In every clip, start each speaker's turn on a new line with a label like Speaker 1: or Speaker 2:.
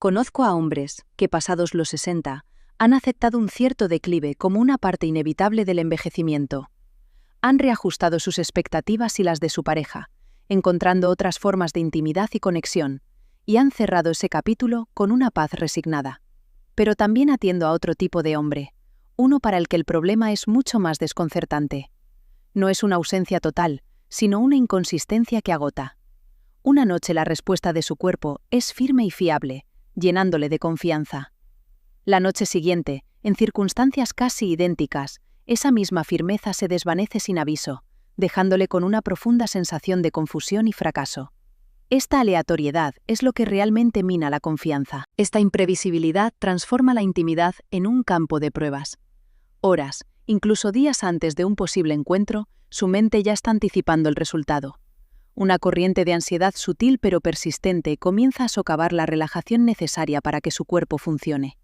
Speaker 1: Conozco a hombres que, pasados los 60, han aceptado un cierto declive como una parte inevitable del envejecimiento. Han reajustado sus expectativas y las de su pareja, encontrando otras formas de intimidad y conexión, y han cerrado ese capítulo con una paz resignada. Pero también atiendo a otro tipo de hombre, uno para el que el problema es mucho más desconcertante. No es una ausencia total, sino una inconsistencia que agota. Una noche la respuesta de su cuerpo es firme y fiable, llenándole de confianza. La noche siguiente, en circunstancias casi idénticas, esa misma firmeza se desvanece sin aviso, dejándole con una profunda sensación de confusión y fracaso. Esta aleatoriedad es lo que realmente mina la confianza. Esta imprevisibilidad transforma la intimidad en un campo de pruebas. Horas, incluso días antes de un posible encuentro, su mente ya está anticipando el resultado. Una corriente de ansiedad sutil pero persistente comienza a socavar la relajación necesaria para que su cuerpo funcione.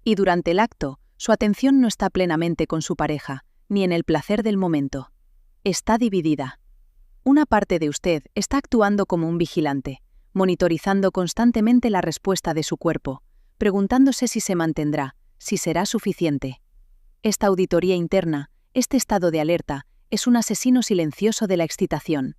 Speaker 1: Y durante el acto, su atención no está plenamente con su pareja, ni en el placer del momento. Está dividida. Una parte de usted está actuando como un vigilante, monitorizando constantemente la respuesta de su cuerpo, preguntándose si se mantendrá, si será suficiente. Esta auditoría interna, este estado de alerta, es un asesino silencioso de la excitación.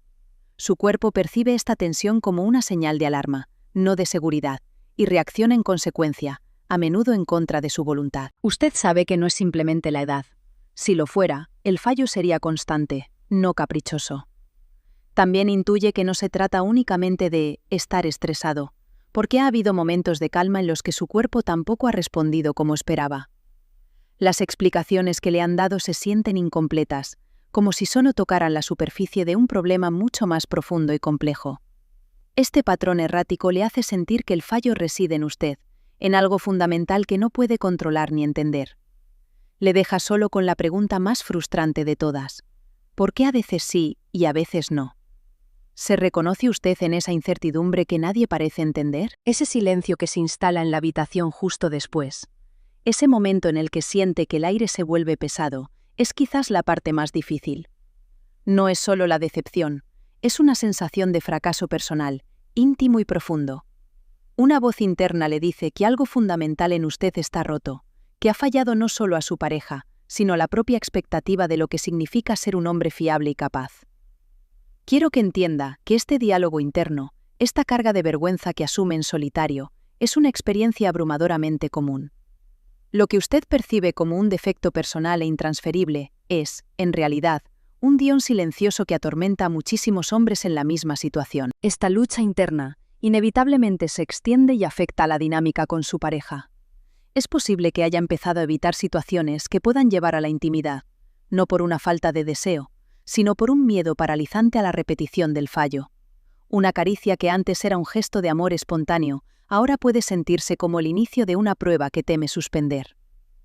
Speaker 1: Su cuerpo percibe esta tensión como una señal de alarma, no de seguridad, y reacciona en consecuencia, a menudo en contra de su voluntad. Usted sabe que no es simplemente la edad. Si lo fuera, el fallo sería constante, no caprichoso. También intuye que no se trata únicamente de estar estresado, porque ha habido momentos de calma en los que su cuerpo tampoco ha respondido como esperaba. Las explicaciones que le han dado se sienten incompletas, como si solo tocaran la superficie de un problema mucho más profundo y complejo. Este patrón errático le hace sentir que el fallo reside en usted, en algo fundamental que no puede controlar ni entender. Le deja solo con la pregunta más frustrante de todas: ¿por qué a veces sí y a veces no? ¿Se reconoce usted en esa incertidumbre que nadie parece entender? Ese silencio que se instala en la habitación justo después, ese momento en el que siente que el aire se vuelve pesado, es quizás la parte más difícil. No es solo la decepción, es una sensación de fracaso personal, íntimo y profundo. Una voz interna le dice que algo fundamental en usted está roto, que ha fallado no solo a su pareja, sino a la propia expectativa de lo que significa ser un hombre fiable y capaz. Quiero que entienda que este diálogo interno, esta carga de vergüenza que asume en solitario, es una experiencia abrumadoramente común. Lo que usted percibe como un defecto personal e intransferible es, en realidad, un guión silencioso que atormenta a muchísimos hombres en la misma situación. Esta lucha interna inevitablemente se extiende y afecta a la dinámica con su pareja. Es posible que haya empezado a evitar situaciones que puedan llevar a la intimidad, no por una falta de deseo, sino por un miedo paralizante a la repetición del fallo. Una caricia que antes era un gesto de amor espontáneo, ahora puede sentirse como el inicio de una prueba que teme suspender.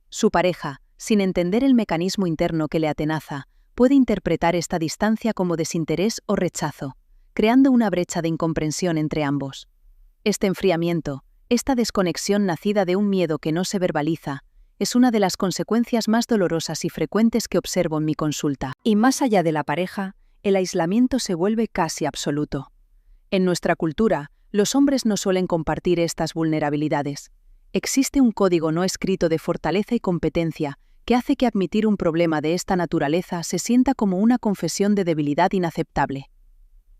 Speaker 1: Su pareja, sin entender el mecanismo interno que le atenaza, puede interpretar esta distancia como desinterés o rechazo, creando una brecha de incomprensión entre ambos. Este enfriamiento, esta desconexión nacida de un miedo que no se verbaliza, es una de las consecuencias más dolorosas y frecuentes que observo en mi consulta. Y más allá de la pareja, el aislamiento se vuelve casi absoluto. En nuestra cultura, los hombres no suelen compartir estas vulnerabilidades. Existe un código no escrito de fortaleza y competencia que hace que admitir un problema de esta naturaleza se sienta como una confesión de debilidad inaceptable.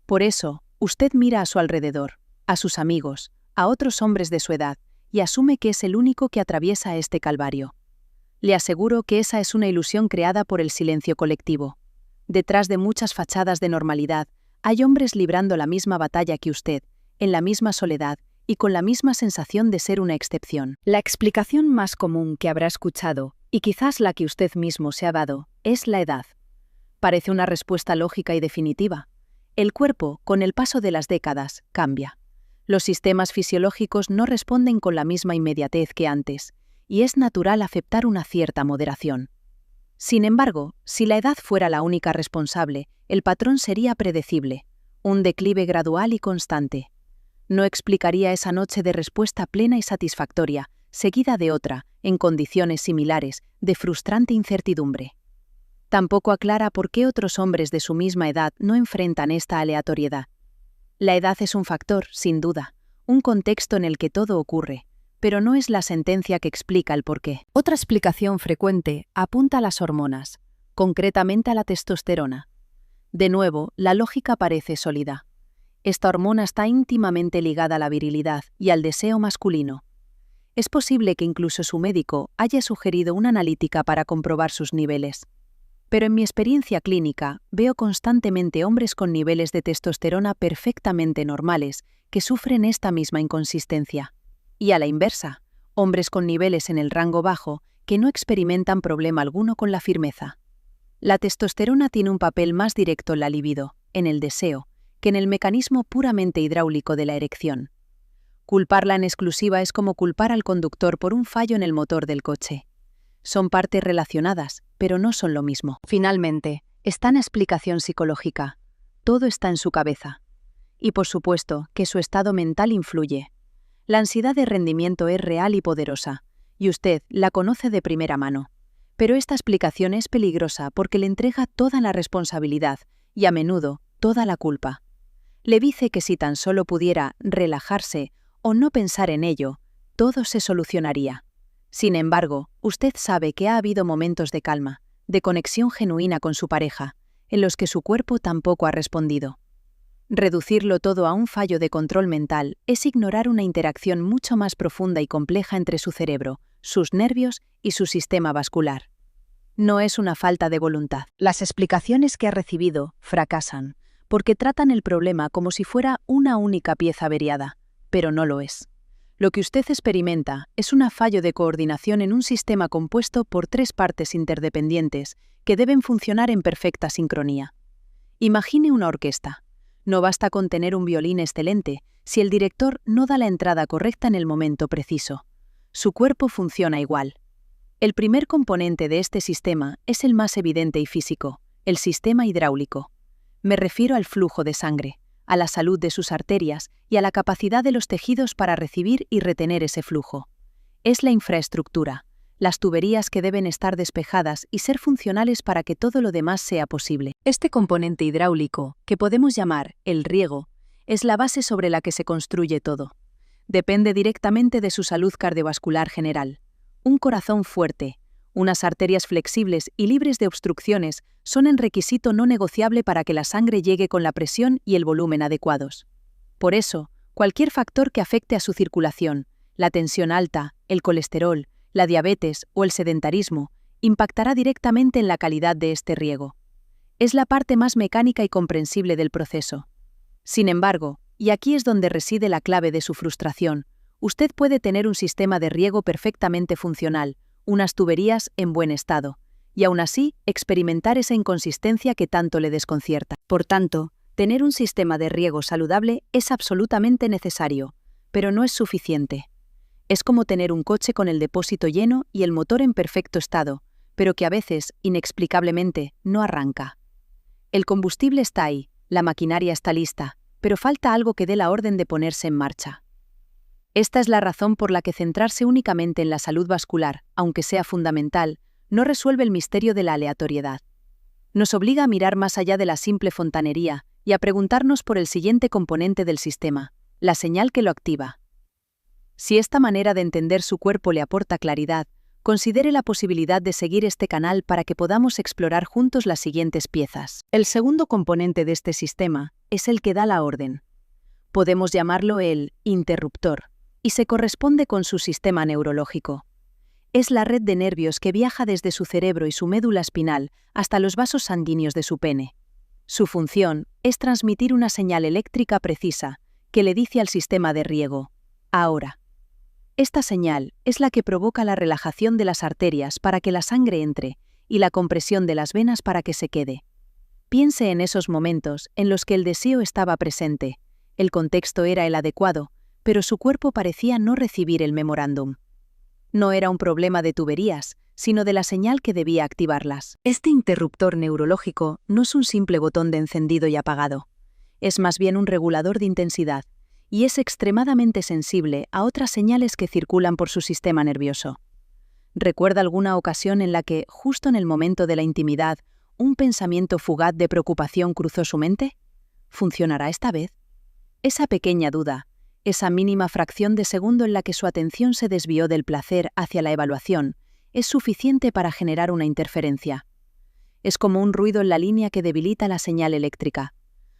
Speaker 1: Por eso, usted mira a su alrededor, a sus amigos, a otros hombres de su edad, y asume que es el único que atraviesa este calvario. Le aseguro que esa es una ilusión creada por el silencio colectivo. Detrás de muchas fachadas de normalidad, hay hombres librando la misma batalla que usted, en la misma soledad y con la misma sensación de ser una excepción. La explicación más común que habrá escuchado, y quizás la que usted mismo se ha dado, es la edad. Parece una respuesta lógica y definitiva. El cuerpo, con el paso de las décadas, cambia. Los sistemas fisiológicos no responden con la misma inmediatez que antes, y es natural aceptar una cierta moderación. Sin embargo, si la edad fuera la única responsable, el patrón sería predecible, un declive gradual y constante. No explicaría esa noche de respuesta plena y satisfactoria, seguida de otra, en condiciones similares, de frustrante incertidumbre. Tampoco aclara por qué otros hombres de su misma edad no enfrentan esta aleatoriedad. La edad es un factor, sin duda, un contexto en el que todo ocurre, pero no es la sentencia que explica el porqué. Otra explicación frecuente apunta a las hormonas, concretamente a la testosterona. De nuevo, la lógica parece sólida. Esta hormona está íntimamente ligada a la virilidad y al deseo masculino. Es posible que incluso su médico haya sugerido una analítica para comprobar sus niveles. Pero en mi experiencia clínica veo constantemente hombres con niveles de testosterona perfectamente normales que sufren esta misma inconsistencia. Y a la inversa, hombres con niveles en el rango bajo que no experimentan problema alguno con la firmeza. La testosterona tiene un papel más directo en la libido, en el deseo, que en el mecanismo puramente hidráulico de la erección. Culparla en exclusiva es como culpar al conductor por un fallo en el motor del coche. Son partes relacionadas, pero no son lo mismo. Finalmente, está en explicación psicológica. Todo está en su cabeza. Y por supuesto que su estado mental influye. La ansiedad de rendimiento es real y poderosa, y usted la conoce de primera mano. Pero esta explicación es peligrosa porque le entrega toda la responsabilidad y a menudo toda la culpa. Le dice que si tan solo pudiera relajarse o no pensar en ello, todo se solucionaría. Sin embargo, usted sabe que ha habido momentos de calma, de conexión genuina con su pareja, en los que su cuerpo tampoco ha respondido. Reducirlo todo a un fallo de control mental es ignorar una interacción mucho más profunda y compleja entre su cerebro, sus nervios y su sistema vascular. No es una falta de voluntad. Las explicaciones que ha recibido fracasan, porque tratan el problema como si fuera una única pieza averiada, pero no lo es. Lo que usted experimenta es un fallo de coordinación en un sistema compuesto por 3 partes interdependientes que deben funcionar en perfecta sincronía. Imagine una orquesta. No basta con tener un violín excelente si el director no da la entrada correcta en el momento preciso. Su cuerpo funciona igual. El primer componente de este sistema es el más evidente y físico, el sistema hidráulico. Me refiero al flujo de sangre, a la salud de sus arterias y a la capacidad de los tejidos para recibir y retener ese flujo. Es la infraestructura, las tuberías que deben estar despejadas y ser funcionales para que todo lo demás sea posible. Este componente hidráulico, que podemos llamar el riego, es la base sobre la que se construye todo. Depende directamente de su salud cardiovascular general. Un corazón fuerte, unas arterias flexibles y libres de obstrucciones son el requisito no negociable para que la sangre llegue con la presión y el volumen adecuados. Por eso, cualquier factor que afecte a su circulación, la tensión alta, el colesterol, la diabetes o el sedentarismo, impactará directamente en la calidad de este riego. Es la parte más mecánica y comprensible del proceso. Sin embargo, y aquí es donde reside la clave de su frustración, usted puede tener un sistema de riego perfectamente funcional, unas tuberías en buen estado, y aún así experimentar esa inconsistencia que tanto le desconcierta. Por tanto, tener un sistema de riego saludable es absolutamente necesario, pero no es suficiente. Es como tener un coche con el depósito lleno y el motor en perfecto estado, pero que a veces, inexplicablemente, no arranca. El combustible está ahí, la maquinaria está lista, pero falta algo que dé la orden de ponerse en marcha. Esta es la razón por la que centrarse únicamente en la salud vascular, aunque sea fundamental, no resuelve el misterio de la aleatoriedad. Nos obliga a mirar más allá de la simple fontanería y a preguntarnos por el siguiente componente del sistema, la señal que lo activa. Si esta manera de entender su cuerpo le aporta claridad, considere la posibilidad de seguir este canal para que podamos explorar juntos las siguientes piezas. El segundo componente de este sistema es el que da la orden. Podemos llamarlo el interruptor, y se corresponde con su sistema neurológico. Es la red de nervios que viaja desde su cerebro y su médula espinal hasta los vasos sanguíneos de su pene. Su función es transmitir una señal eléctrica precisa que le dice al sistema de riego: ahora. Esta señal es la que provoca la relajación de las arterias para que la sangre entre y la compresión de las venas para que se quede. Piense en esos momentos en los que el deseo estaba presente, el contexto era el adecuado, pero su cuerpo parecía no recibir el memorándum. No era un problema de tuberías, sino de la señal que debía activarlas. Este interruptor neurológico no es un simple botón de encendido y apagado. Es más bien un regulador de intensidad, y es extremadamente sensible a otras señales que circulan por su sistema nervioso. ¿Recuerda alguna ocasión en la que, justo en el momento de la intimidad, un pensamiento fugaz de preocupación cruzó su mente? ¿Funcionará esta vez? Esa pequeña duda, Esa mínima fracción de segundo en la que su atención se desvió del placer hacia la evaluación es suficiente para generar una interferencia. Es como un ruido en la línea que debilita la señal eléctrica.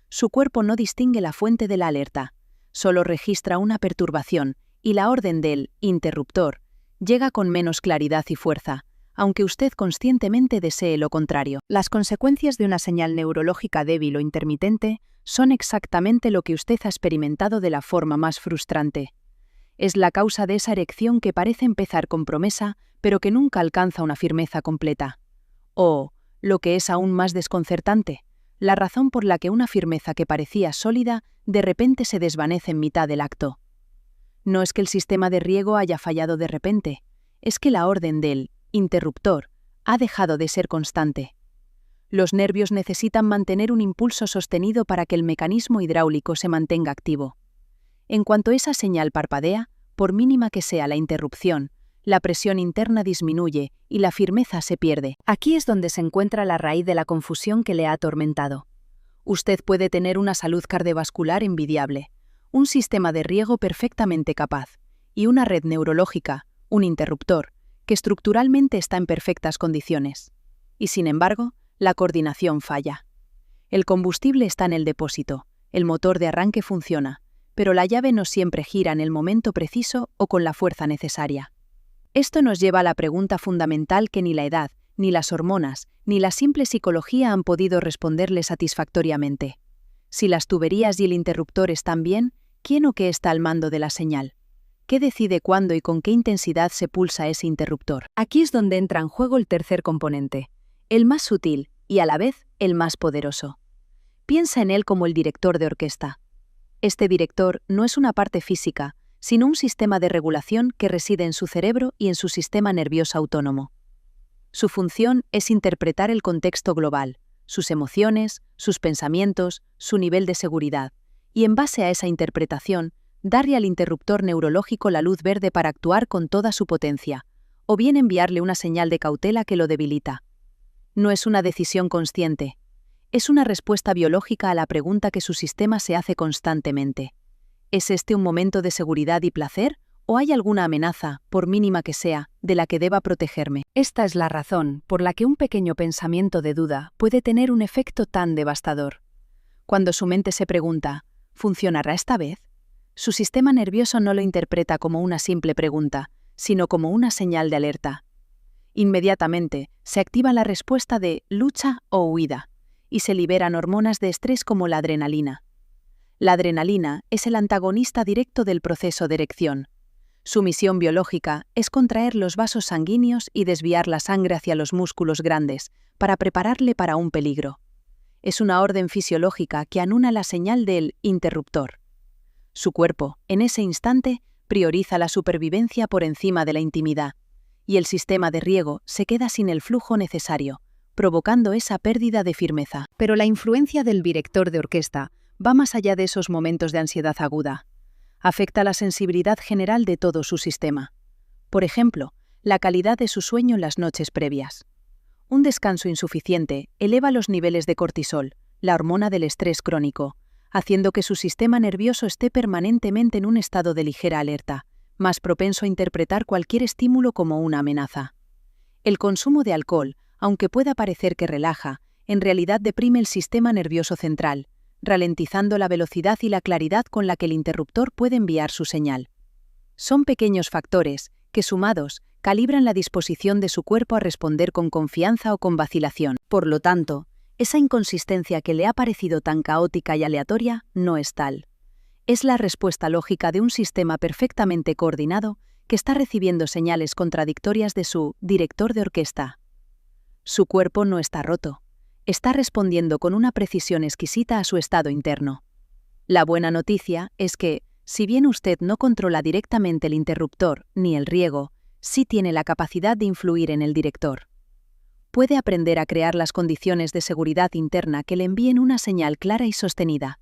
Speaker 1: Su cuerpo no distingue la fuente de la alerta, solo registra una perturbación y la orden del interruptor llega con menos claridad y fuerza, aunque usted conscientemente desee lo contrario. Las consecuencias de una señal neurológica débil o intermitente son exactamente lo que usted ha experimentado de la forma más frustrante. Es la causa de esa erección que parece empezar con promesa, pero que nunca alcanza una firmeza completa. O, lo que es aún más desconcertante, la razón por la que una firmeza que parecía sólida de repente se desvanece en mitad del acto. No es que el sistema de riego haya fallado de repente, es que la orden del interruptor ha dejado de ser constante. Los nervios necesitan mantener un impulso sostenido para que el mecanismo hidráulico se mantenga activo. En cuanto esa señal parpadea, por mínima que sea la interrupción, la presión interna disminuye y la firmeza se pierde. Aquí es donde se encuentra la raíz de la confusión que le ha atormentado. Usted puede tener una salud cardiovascular envidiable, un sistema de riego perfectamente capaz y una red neurológica, un interruptor, que estructuralmente está en perfectas condiciones. Y sin embargo, la coordinación falla. El combustible está en el depósito, el motor de arranque funciona, pero la llave no siempre gira en el momento preciso o con la fuerza necesaria. Esto nos lleva a la pregunta fundamental que ni la edad, ni las hormonas, ni la simple psicología han podido responderle satisfactoriamente. Si las tuberías y el interruptor están bien, ¿quién o qué está al mando de la señal? ¿Qué decide cuándo y con qué intensidad se pulsa ese interruptor? Aquí es donde entra en juego el tercer componente, el más sutil y a la vez el más poderoso. Piensa en él como el director de orquesta. Este director no es una parte física, sino un sistema de regulación que reside en su cerebro y en su sistema nervioso autónomo. Su función es interpretar el contexto global, sus emociones, sus pensamientos, su nivel de seguridad, y en base a esa interpretación, darle al interruptor neurológico la luz verde para actuar con toda su potencia, o bien enviarle una señal de cautela que lo debilita. No es una decisión consciente, es una respuesta biológica a la pregunta que su sistema se hace constantemente. ¿Es este un momento de seguridad y placer, o hay alguna amenaza, por mínima que sea, de la que deba protegerme? Esta es la razón por la que un pequeño pensamiento de duda puede tener un efecto tan devastador. Cuando su mente se pregunta, ¿funcionará esta vez?, su sistema nervioso no lo interpreta como una simple pregunta, sino como una señal de alerta. Inmediatamente se activa la respuesta de lucha o huida, y se liberan hormonas de estrés como la adrenalina. La adrenalina es el antagonista directo del proceso de erección. Su misión biológica es contraer los vasos sanguíneos y desviar la sangre hacia los músculos grandes para prepararle para un peligro. Es una orden fisiológica que anula la señal del interruptor. Su cuerpo, en ese instante, prioriza la supervivencia por encima de la intimidad, y el sistema de riego se queda sin el flujo necesario, provocando esa pérdida de firmeza. Pero la influencia del director de orquesta va más allá de esos momentos de ansiedad aguda. Afecta la sensibilidad general de todo su sistema. Por ejemplo, la calidad de su sueño en las noches previas. Un descanso insuficiente eleva los niveles de cortisol, la hormona del estrés crónico, haciendo que su sistema nervioso esté permanentemente en un estado de ligera alerta, más propenso a interpretar cualquier estímulo como una amenaza. El consumo de alcohol, aunque pueda parecer que relaja, en realidad deprime el sistema nervioso central, ralentizando la velocidad y la claridad con la que el interruptor puede enviar su señal. Son pequeños factores que, sumados, calibran la disposición de su cuerpo a responder con confianza o con vacilación. Por lo tanto, esa inconsistencia que le ha parecido tan caótica y aleatoria no es tal. Es la respuesta lógica de un sistema perfectamente coordinado que está recibiendo señales contradictorias de su director de orquesta. Su cuerpo no está roto. Está respondiendo con una precisión exquisita a su estado interno. La buena noticia es que, si bien usted no controla directamente el interruptor ni el riego, sí tiene la capacidad de influir en el director. Puede aprender a crear las condiciones de seguridad interna que le envíen una señal clara y sostenida.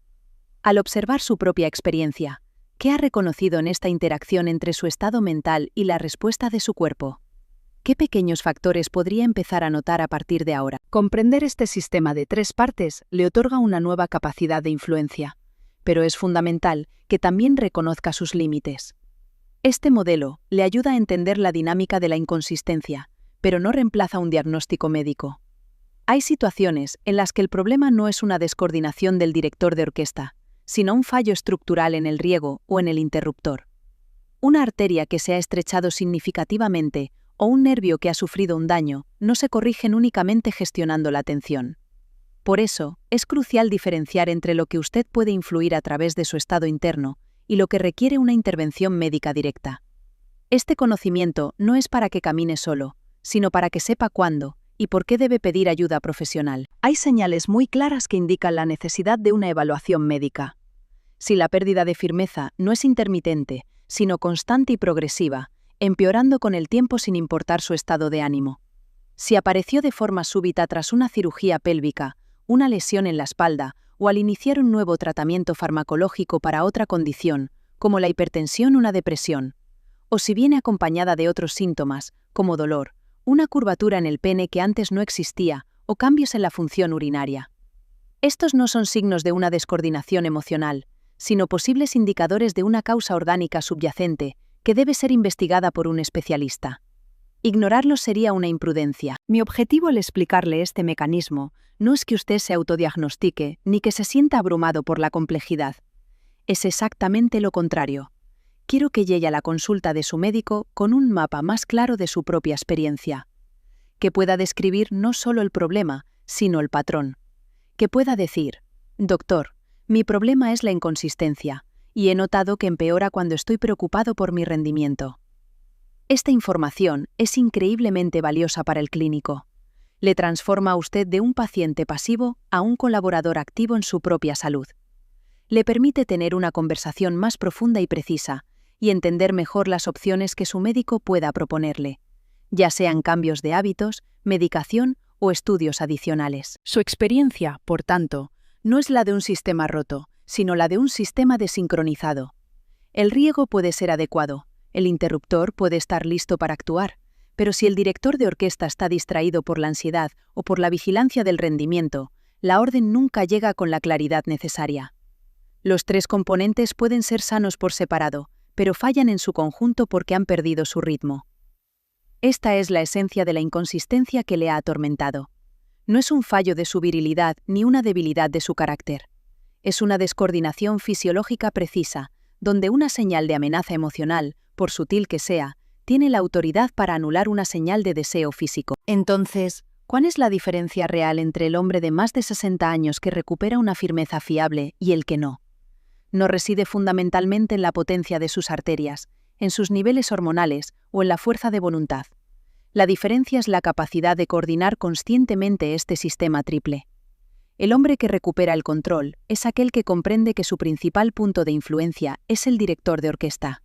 Speaker 1: Al observar su propia experiencia, ¿qué ha reconocido en esta interacción entre su estado mental y la respuesta de su cuerpo? ¿Qué pequeños factores podría empezar a notar a partir de ahora? Comprender este sistema de 3 partes le otorga una nueva capacidad de influencia, pero es fundamental que también reconozca sus límites. Este modelo le ayuda a entender la dinámica de la inconsistencia, pero no reemplaza un diagnóstico médico. Hay situaciones en las que el problema no es una descoordinación del director de orquesta, sino un fallo estructural en el riego o en el interruptor. Una arteria que se ha estrechado significativamente o un nervio que ha sufrido un daño no se corrigen únicamente gestionando la tensión. Por eso, es crucial diferenciar entre lo que usted puede influir a través de su estado interno y lo que requiere una intervención médica directa. Este conocimiento no es para que camine solo, sino para que sepa cuándo y por qué debe pedir ayuda profesional. Hay señales muy claras que indican la necesidad de una evaluación médica. Si la pérdida de firmeza no es intermitente, sino constante y progresiva, empeorando con el tiempo sin importar su estado de ánimo. Si apareció de forma súbita tras una cirugía pélvica, una lesión en la espalda o al iniciar un nuevo tratamiento farmacológico para otra condición, como la hipertensión o una depresión, o si viene acompañada de otros síntomas, como dolor, una curvatura en el pene que antes no existía o cambios en la función urinaria. Estos no son signos de una descoordinación emocional, sino posibles indicadores de una causa orgánica subyacente que debe ser investigada por un especialista. Ignorarlos sería una imprudencia. Mi objetivo al explicarle este mecanismo no es que usted se autodiagnostique ni que se sienta abrumado por la complejidad. Es exactamente lo contrario. Quiero que llegue a la consulta de su médico con un mapa más claro de su propia experiencia. Que pueda describir no solo el problema, sino el patrón. Que pueda decir, doctor, mi problema es la inconsistencia, y he notado que empeora cuando estoy preocupado por mi rendimiento. Esta información es increíblemente valiosa para el clínico. Le transforma a usted de un paciente pasivo a un colaborador activo en su propia salud. Le permite tener una conversación más profunda y precisa, y entender mejor las opciones que su médico pueda proponerle, ya sean cambios de hábitos, medicación o estudios adicionales. Su experiencia, por tanto, no es la de un sistema roto, sino la de un sistema desincronizado. El riego puede ser adecuado, el interruptor puede estar listo para actuar, pero si el director de orquesta está distraído por la ansiedad o por la vigilancia del rendimiento, la orden nunca llega con la claridad necesaria. Los tres componentes pueden ser sanos por separado, pero fallan en su conjunto porque han perdido su ritmo. Esta es la esencia de la inconsistencia que le ha atormentado. No es un fallo de su virilidad ni una debilidad de su carácter. Es una descoordinación fisiológica precisa, donde una señal de amenaza emocional, por sutil que sea, tiene la autoridad para anular una señal de deseo físico. Entonces, ¿cuál es la diferencia real entre el hombre de más de 60 años que recupera una firmeza fiable y el que no? No reside fundamentalmente en la potencia de sus arterias, en sus niveles hormonales o en la fuerza de voluntad. La diferencia es la capacidad de coordinar conscientemente este sistema triple. El hombre que recupera el control es aquel que comprende que su principal punto de influencia es el director de orquesta.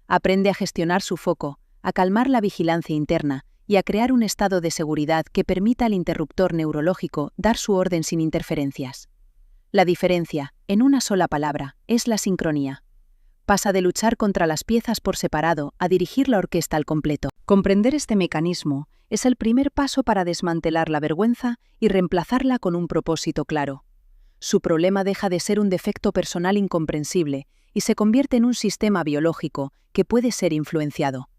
Speaker 1: Aprende a gestionar su foco, a calmar la vigilancia interna y a crear un estado de seguridad que permita al interruptor neurológico dar su orden sin interferencias. La diferencia, en una sola palabra, es la sincronía. Pasa de luchar contra las piezas por separado a dirigir la orquesta al completo. Comprender este mecanismo es el primer paso para desmantelar la vergüenza y reemplazarla con un propósito claro. Su problema deja de ser un defecto personal incomprensible y se convierte en un sistema biológico que puede ser influenciado.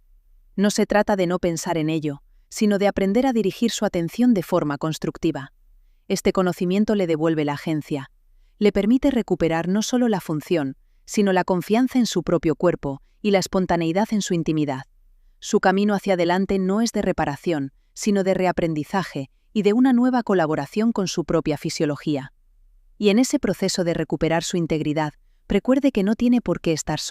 Speaker 1: No se trata de no pensar en ello, sino de aprender a dirigir su atención de forma constructiva. Este conocimiento le devuelve la agencia. Le permite recuperar no solo la función, sino la confianza en su propio cuerpo y la espontaneidad en su intimidad. Su camino hacia adelante no es de reparación, sino de reaprendizaje y de una nueva colaboración con su propia fisiología. Y en ese proceso de recuperar su integridad, recuerde que no tiene por qué estar solo.